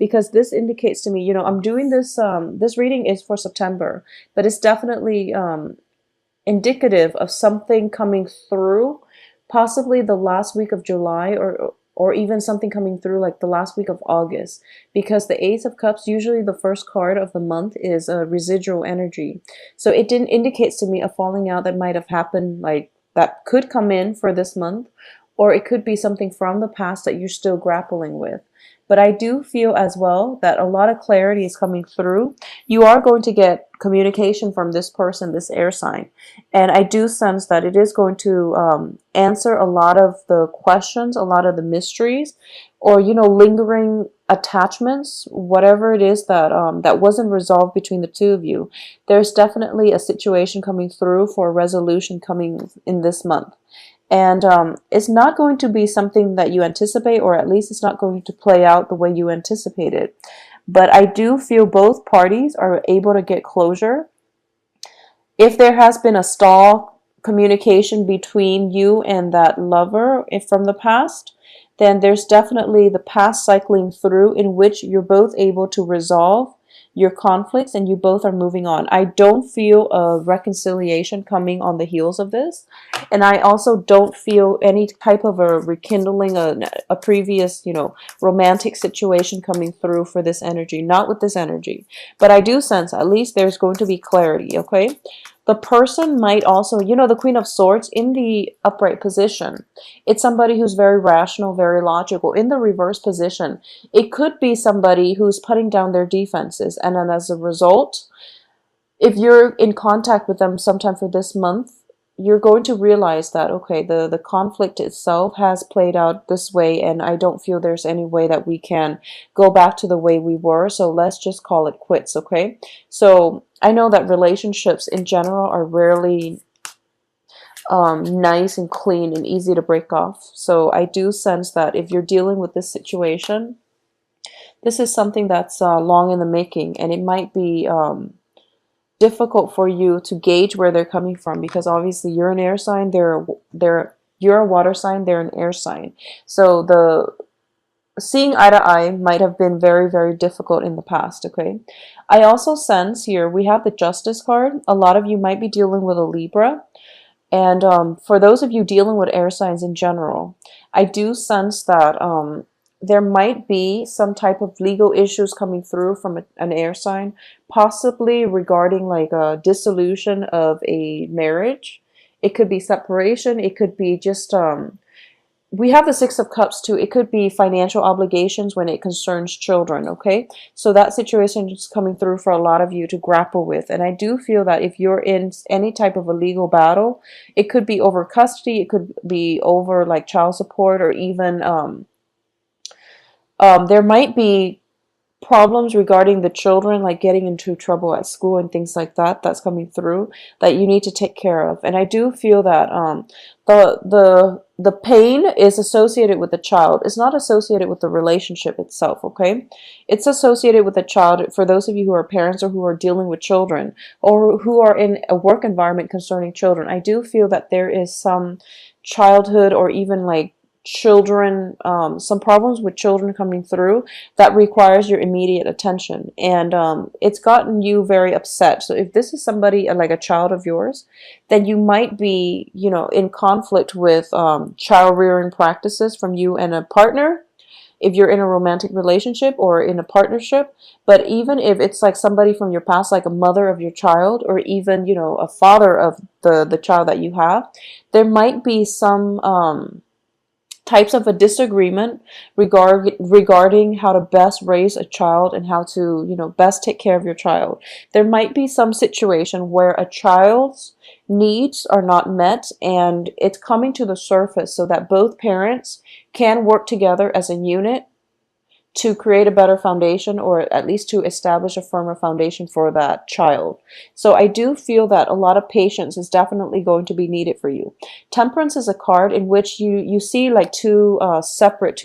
because this indicates to me, you know, I'm doing this, this reading is for September, but it's definitely indicative of something coming through, possibly the last week of July, or even something coming through like the last week of August, because the Ace of Cups, usually the first card of the month, is a residual energy. So it didn't indicates to me a falling out that might have happened, like that could come in for this month, or it could be something from the past that you're still grappling with. But I do feel as well that a lot of clarity is coming through. You are going to get communication from this person, this air sign. And I do sense that it is going to answer a lot of the questions, a lot of the mysteries, or, you know, lingering attachments, whatever it is that that wasn't resolved between the two of you. There's definitely a situation coming through for a resolution coming in this month. And it's not going to be something that you anticipate, or at least it's not going to play out the way you anticipated. But I do feel both parties are able to get closure. If there has been a stall communication between you and that lover from the past, then there's definitely the past cycling through in which you're both able to resolve your conflicts and you both are moving on. I don't feel a reconciliation coming on the heels of this. And I also don't feel any type of a rekindling, a previous, you know, romantic situation coming through for this energy. Not with this energy. But I do sense at least there's going to be clarity, okay? The person might also, you know, the Queen of Swords in the upright position. It's somebody who's very rational, very logical. In the reverse position, it could be somebody who's putting down their defenses. And then as a result, if you're in contact with them sometime for this month, you're going to realize that, okay, the conflict itself has played out this way, and I don't feel there's any way that we can go back to the way we were, so let's just call it quits, okay? So I know that relationships in general are rarely nice and clean and easy to break off. So I do sense that if you're dealing with this situation, this is something that's long in the making, and it might be difficult for you to gauge where they're coming from, because obviously you're an air sign, you're a water sign, they're an air sign. So the seeing eye to eye might have been very, very difficult in the past, okay? I also sense here we have the Justice card. A lot of you might be dealing with a Libra. And for those of you dealing with air signs in general, I do sense that there might be some type of legal issues coming through from an air sign, possibly regarding like a dissolution of a marriage. It could be separation. It could be just, we have the Six of Cups too. It could be financial obligations when it concerns children, okay? So that situation is coming through for a lot of you to grapple with. And I do feel that if you're in any type of a legal battle, it could be over custody, it could be over like child support, or even there might be problems regarding the children, like getting into trouble at school and things like that, that's coming through that you need to take care of. And I do feel that the pain is associated with the child. It's not associated with the relationship itself, okay? It's associated with the child. For those of you who are parents or who are dealing with children, or who are in a work environment concerning children, I do feel that there is some childhood, or even like children, some problems with children coming through that requires your immediate attention, and it's gotten you very upset. So if this is somebody like a child of yours, then you might be, you know, in conflict with child rearing practices from you and a partner, if you're in a romantic relationship or in a partnership. But even if it's like somebody from your past, like a mother of your child, or even, you know, a father of the child that you have, there might be some types of a disagreement regarding how to best raise a child and how to, you know, best take care of your child. There might be some situation where a child's needs are not met, and it's coming to the surface so that both parents can work together as a unit to create a better foundation, or at least to establish a firmer foundation for that child. So I do feel that a lot of patience is definitely going to be needed for you. Temperance is a card in which you see like two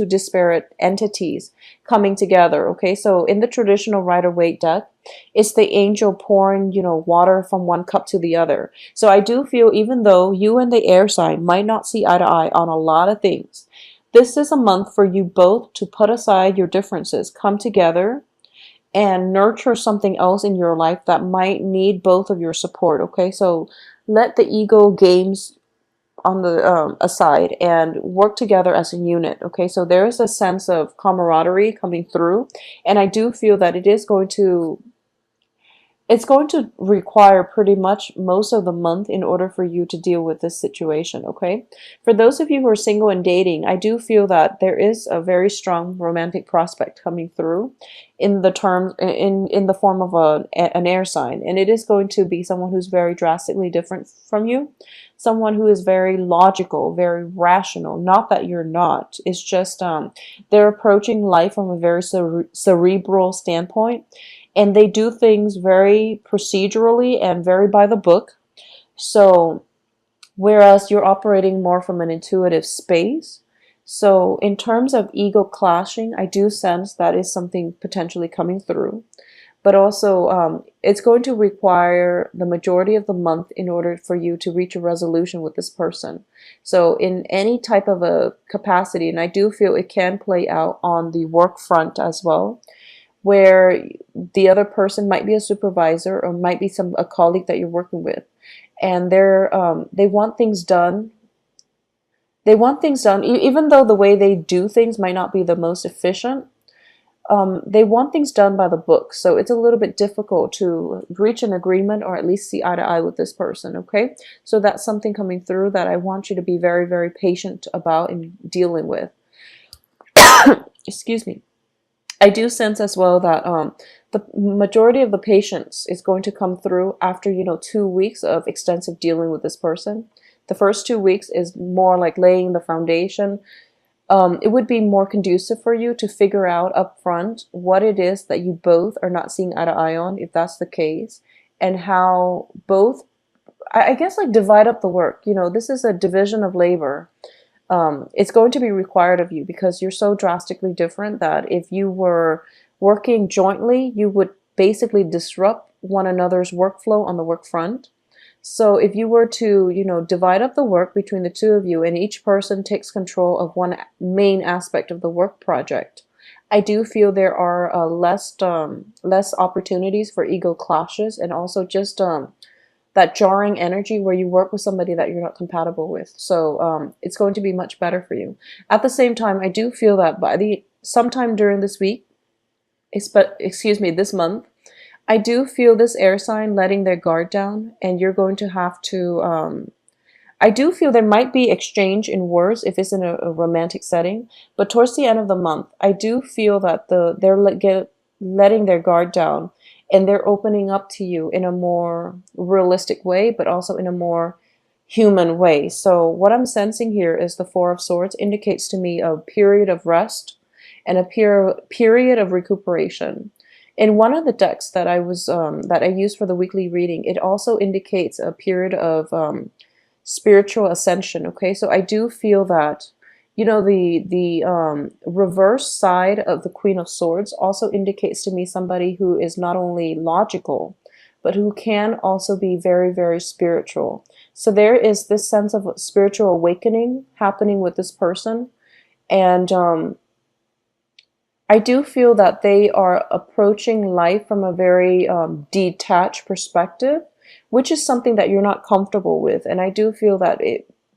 disparate entities coming together, okay? So in the traditional Rider-Waite deck, it's the angel pouring, you know, water from one cup to the other. So I do feel even though you and the air sign might not see eye to eye on a lot of things, this is a month for you both to put aside your differences, come together, and nurture something else in your life that might need both of your support. Okay, so let the ego games on the aside and work together as a unit. Okay, so there is a sense of camaraderie coming through, and I do feel that it's going to require pretty much most of the month in order for you to deal with this situation. Okay, for those of you who are single and dating, I do feel that there is a very strong romantic prospect coming through in the term in the form of an air sign, and it is going to be someone who's very drastically different from you, someone who is very logical, very rational. Not that you're not, it's just they're approaching life from a very cerebral standpoint, and they do things very procedurally and very by the book. So whereas you're operating more from an intuitive space. So in terms of ego clashing, I do sense that is something potentially coming through. But also, it's going to require the majority of the month in order for you to reach a resolution with this person. So in any type of a capacity, and I do feel it can play out on the work front as well, where the other person might be a supervisor or might be a colleague that you're working with, and they want things done. They want things done, even though the way they do things might not be the most efficient. They want things done by the book, so it's a little bit difficult to reach an agreement or at least see eye to eye with this person. Okay, so that's something coming through that I want you to be very, very patient about and dealing with. Excuse me. I do sense as well that the majority of the patience is going to come through after 2 weeks of extensive dealing with this person. The first 2 weeks is more like laying the foundation. It would be more conducive for you to figure out up front what it is that you both are not seeing eye to eye on, if that's the case, and how both, I guess, like divide up the work. This is a division of labor. It's going to be required of you because you're so drastically different that if you were working jointly, you would basically disrupt one another's workflow on the work front. So if you were to, divide up the work between the two of you and each person takes control of one main aspect of the work project, I do feel there are less opportunities for ego clashes, and also just that jarring energy where you work with somebody that you're not compatible with. So it's going to be much better for you. At the same time, I do feel that sometime during this week, this month, I do feel this air sign letting their guard down, and you're going to have to, I do feel there might be exchange in words if it's in a romantic setting, but towards the end of the month, I do feel that they're letting their guard down, and they're opening up to you in a more realistic way, but also in a more human way. So what I'm sensing here is the Four of Swords indicates to me a period of rest and a period of recuperation. In one of the decks that I used for the weekly reading, it also indicates a period of spiritual ascension. Okay, so I do feel that the reverse side of the Queen of Swords also indicates to me somebody who is not only logical, but who can also be very, very spiritual. So there is this sense of spiritual awakening happening with this person, and I do feel that they are approaching life from a very detached perspective, which is something that you're not comfortable with. And I do feel that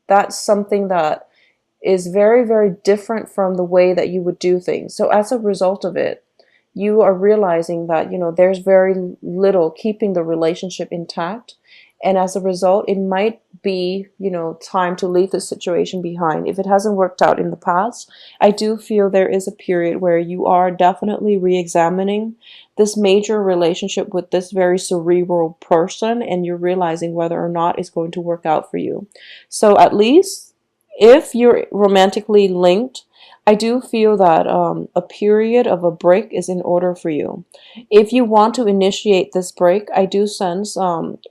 that's something that is very, very different from the way that you would do things. So as a result of it, you are realizing that, there's very little keeping the relationship intact. And as a result, it might be, time to leave the situation behind. If it hasn't worked out in the past, I do feel there is a period where you are definitely re-examining this major relationship with this very cerebral person, and you're realizing whether or not it's going to work out for you. So at least if you're romantically linked, I do feel that a period of a break is in order for you. If you want to initiate this break, I do sense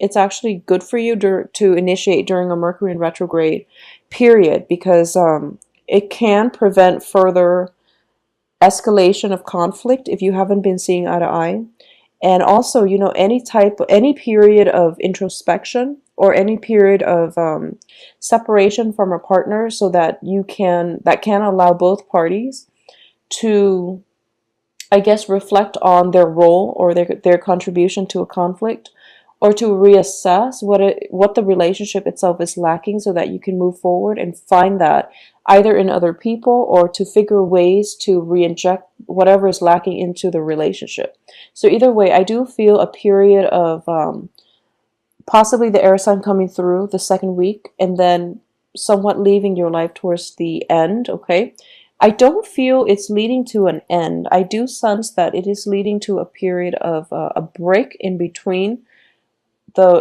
it's actually good for you to initiate during a Mercury in retrograde period, because it can prevent further escalation of conflict if you haven't been seeing eye to eye. And also, any period of introspection or any period of separation from a partner, so that that can allow both parties to, I guess, reflect on their role or their contribution to a conflict, or to reassess what the relationship itself is lacking, so that you can move forward and find that either in other people, or to figure ways to re-inject whatever is lacking into the relationship. So either way, I do feel a period of possibly the air sign coming through the second week, and then somewhat leaving your life towards the end, okay? I don't feel it's leading to an end. I do sense that it is leading to a period of a break in between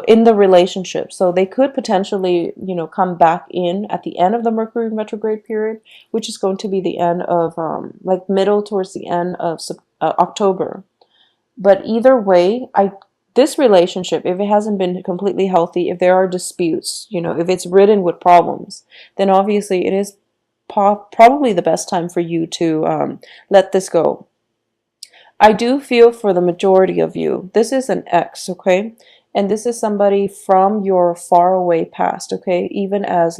in the relationship. So they could potentially, come back in at the end of the Mercury retrograde period, which is going to be the end of like middle towards the end of October. But either way, this relationship, if it hasn't been completely healthy, if there are disputes, if it's ridden with problems, then obviously it is probably the best time for you to let this go. I do feel for the majority of you, this is an ex, okay? And this is somebody from your far away past, okay? Even as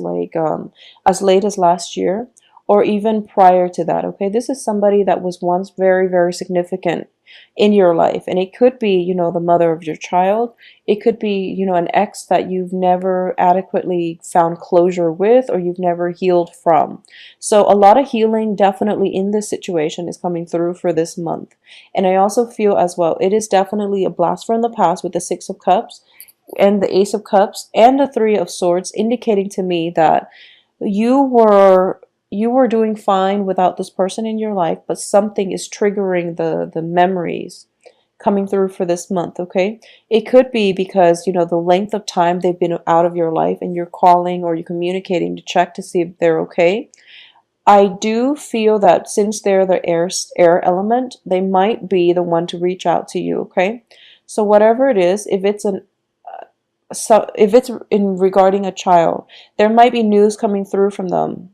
as late as last year, or even prior to that, okay? This is somebody that was once very, very significant in your life. And it could be, the mother of your child. It could be, an ex that you've never adequately found closure with, or you've never healed from. So a lot of healing definitely in this situation is coming through for this month. And I also feel as well, it is definitely a blast from the past with the Six of Cups and the Ace of Cups and the Three of Swords, indicating to me that you were doing fine without this person in your life, but something is triggering the memories coming through for this month, okay? It could be because, the length of time they've been out of your life, and you're calling or you're communicating to check to see if they're okay. I do feel that since they're the air element, they might be the one to reach out to you, okay? So whatever it is, if it's in regarding a child, there might be news coming through from them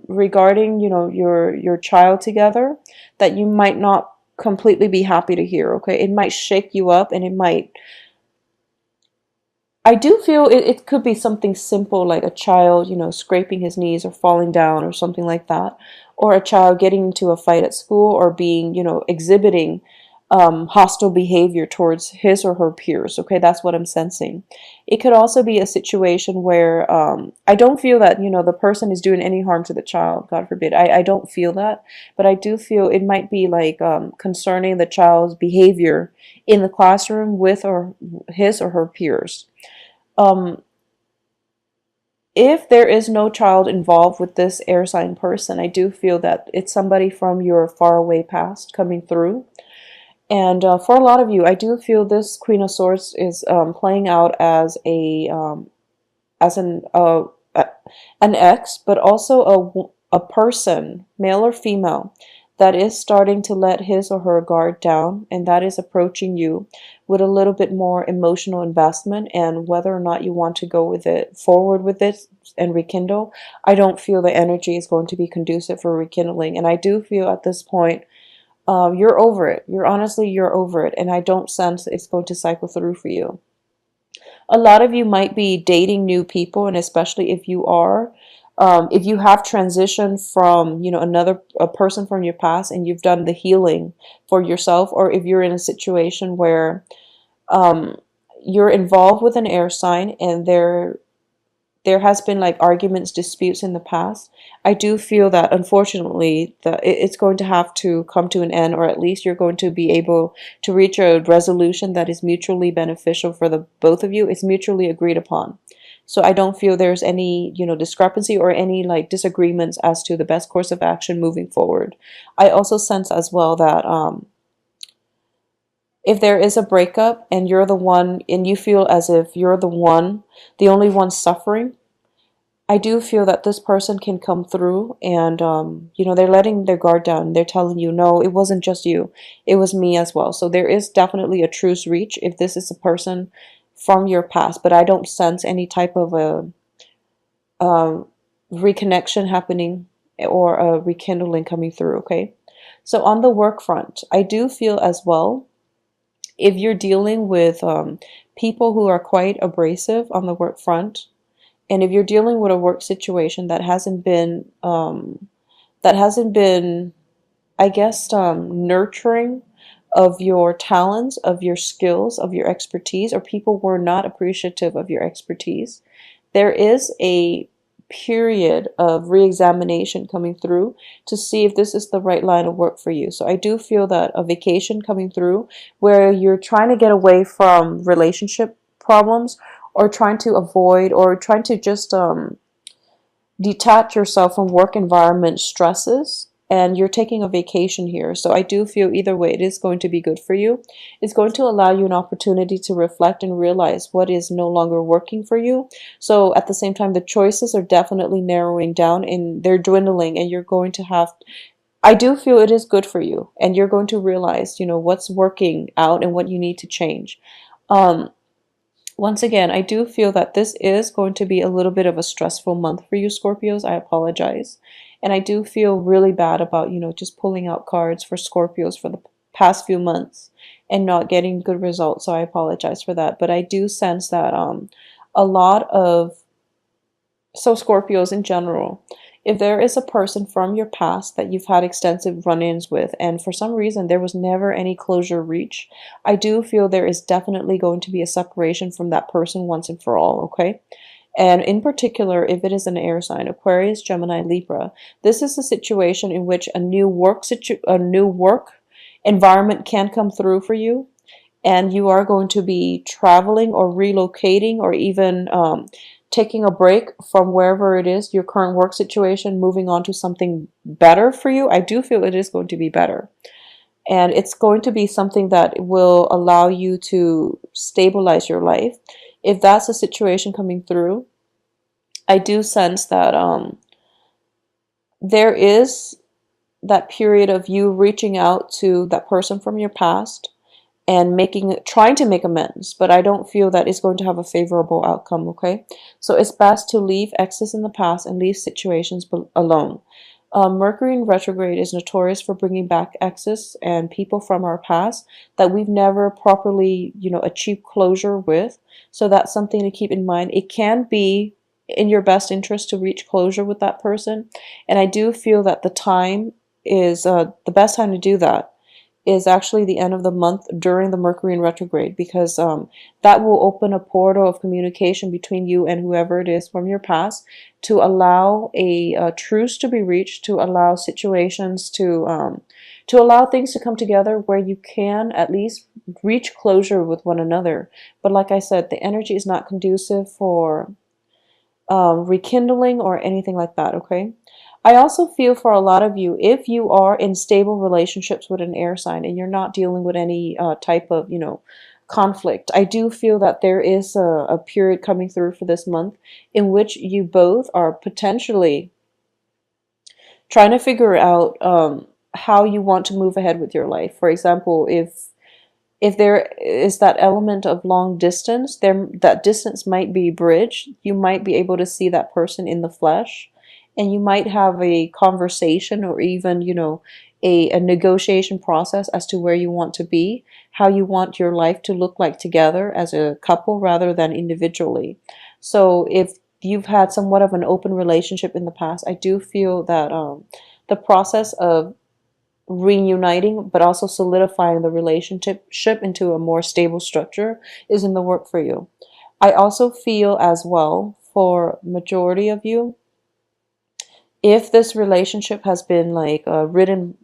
regarding, your child together, that you might not completely be happy to hear, okay? It might shake you up, and I do feel it could be something simple, like a child, scraping his knees or falling down or something like that, or a child getting into a fight at school, or being, exhibiting hostile behavior towards his or her peers. Okay, that's what I'm sensing. It could also be a situation where I don't feel that, the person is doing any harm to the child, God forbid. I don't feel that, but I do feel it might be like concerning the child's behavior in the classroom with or his or her peers. If there is no child involved with this air sign person, I do feel that it's somebody from your faraway past coming through. And for a lot of you, I do feel this Queen of Swords is playing out as as an ex, but also a person, male or female, that is starting to let his or her guard down, and that is approaching you with a little bit more emotional investment. And whether or not you want to go forward with it and rekindle, I don't feel the energy is going to be conducive for rekindling. And I do feel at this point, you're over it. You're over it. And I don't sense it's going to cycle through for you. A lot of you might be dating new people, and especially if you are, if you have transitioned from, a person from your past, and you've done the healing for yourself, or if you're in a situation where you're involved with an air sign, and there has been like arguments, disputes in the past, I do feel that unfortunately that it's going to have to come to an end, or at least you're going to be able to reach a resolution that is mutually beneficial for the both of you. It's mutually agreed upon. So I don't feel there's any, discrepancy or any like disagreements as to the best course of action moving forward. I also sense as well that if there is a breakup and you're the one, and you feel as if you're the only one suffering, I do feel that this person can come through, and they're letting their guard down. They're telling you, no, it wasn't just you, it was me as well. So there is definitely a truce reach if this is a person from your past, but I don't sense any type of a reconnection happening or a rekindling coming through. Okay, so on the work front, I do feel as well, If you're dealing with people who are quite abrasive on the work front, and if you're dealing with a work situation that hasn't been, I guess, nurturing of your talents, of your skills, of your expertise, or people were not appreciative of your expertise, there is a period of re-examination coming through to see if this is the right line of work for you. So I do feel that a vacation coming through where you're trying to get away from relationship problems, or trying to avoid, or trying to just detach yourself from work environment stresses, and you're taking a vacation here. So I do feel either way it is going to be good for you. It's going to allow you an opportunity to reflect and realize what is no longer working for you. So at the same time, the choices are definitely narrowing down and they're dwindling, and you're going to have, I do feel it is good for you, and you're going to realize, what's working out and what you need to change. um Once again, I do feel that this is going to be a little bit of a stressful month for you, Scorpios. I apologize. And I do feel really bad about, just pulling out cards for Scorpios for the past few months and not getting good results. So I apologize for that. But I do sense that a lot of, so Scorpios in general, if there is a person from your past that you've had extensive run-ins with, and for some reason there was never any closure reached, I do feel there is definitely going to be a separation from that person once and for all, okay? And in particular, if it is an air sign, Aquarius, Gemini, Libra, this is a situation in which a new work environment can come through for you, and you are going to be traveling or relocating, or even taking a break from wherever it is, your current work situation, moving on to something better for you. I do feel it is going to be better. And it's going to be something that will allow you to stabilize your life. If that's a situation coming through, I do sense that there is that period of you reaching out to that person from your past and trying to make amends, but I don't feel that it's going to have a favorable outcome, okay? So it's best to leave exes in the past and leave situations alone. Mercury in retrograde is notorious for bringing back exes and people from our past that we've never properly, achieved closure with. So that's something to keep in mind. It can be in your best interest to reach closure with that person, and I do feel that the time is the best time to do that is actually the end of the month during the Mercury in retrograde, because that will open a portal of communication between you and whoever it is from your past, to allow a truce to be reached, to allow situations to allow things to come together where you can at least reach closure with one another. But like I said, the energy is not conducive for rekindling or anything like that, okay? I also feel for a lot of you, if you are in stable relationships with an air sign and you're not dealing with any type of, conflict, I do feel that there is a period coming through for this month in which you both are potentially trying to figure out how you want to move ahead with your life. For example, if there is that element of long distance, that distance might be bridged. You might be able to see that person in the flesh, and you might have a conversation, or even, a negotiation process as to where you want to be, how you want your life to look like together as a couple rather than individually. So if you've had somewhat of an open relationship in the past, I do feel that the process of reuniting but also solidifying the relationship into a more stable structure is in the work for you. I also feel as well, for majority of you, if this relationship has been like ridden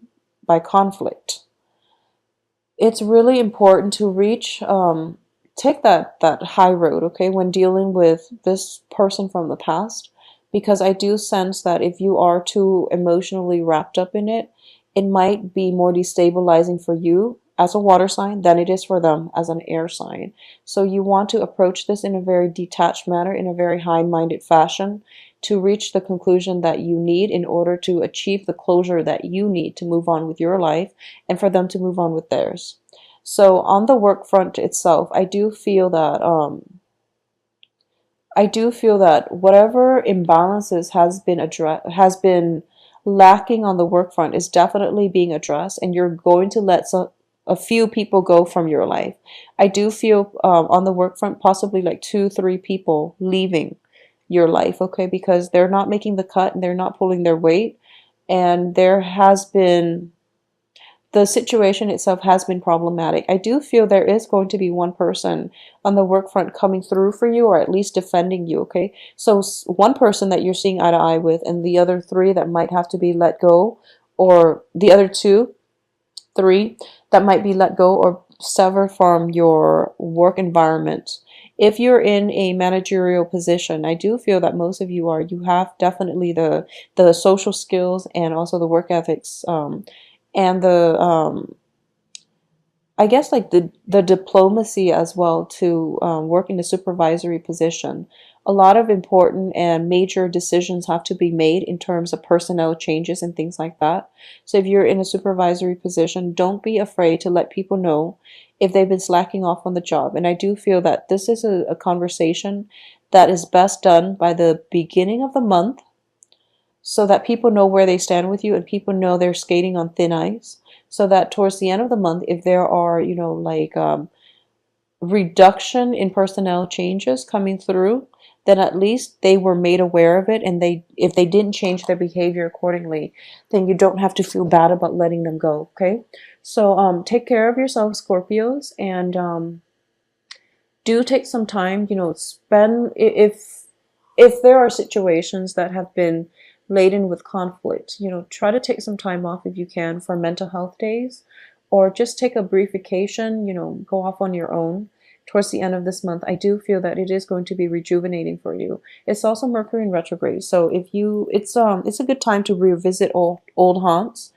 by conflict, it's really important to take that high road, okay, when dealing with this person from the past, because I do sense that if you are too emotionally wrapped up in it, it might be more destabilizing for you as a water sign than it is for them as an air sign. So you want to approach this in a very detached manner, in a very high-minded fashion, to reach the conclusion that you need in order to achieve the closure that you need to move on with your life and for them to move on with theirs. So on the work front itself, I do feel that whatever imbalances has been lacking on the work front is definitely being addressed, and you're going to let a few people go from your life. I do feel on the work front, possibly like 2, 3 people leaving your life, okay, because they're not making the cut and they're not pulling their weight. And there has been, the situation itself has been problematic. I do feel there is going to be one person on the work front coming through for you, or at least defending you, okay? So one person that you're seeing eye to eye with, and the other 3 that might have to be let go, or the other 2, 3 that might be let go or severed from your work environment. If you're in a managerial position, I do feel that most of you are, you have definitely the social skills and also the work ethics, and the I guess like the diplomacy as well to work in a supervisory position. A lot of important and major decisions have to be made in terms of personnel changes and things like that. So if you're in a supervisory position, don't be afraid to let people know if they've been slacking off on the job. And I do feel that this is a conversation that is best done by the beginning of the month, so that people know where they stand with you and people know they're skating on thin ice, so that towards the end of the month, if there are, like reduction in personnel changes coming through, then at least they were made aware of it, and if they didn't change their behavior accordingly, then you don't have to feel bad about letting them go, okay? So take care of yourself, Scorpios, and do take some time, spend, if there are situations that have been laden with conflict, try to take some time off if you can for mental health days, or just take a brief vacation, go off on your own towards the end of this month. I do feel that it is going to be rejuvenating for you. It's also Mercury in retrograde, so if you, it's a good time to revisit old haunts,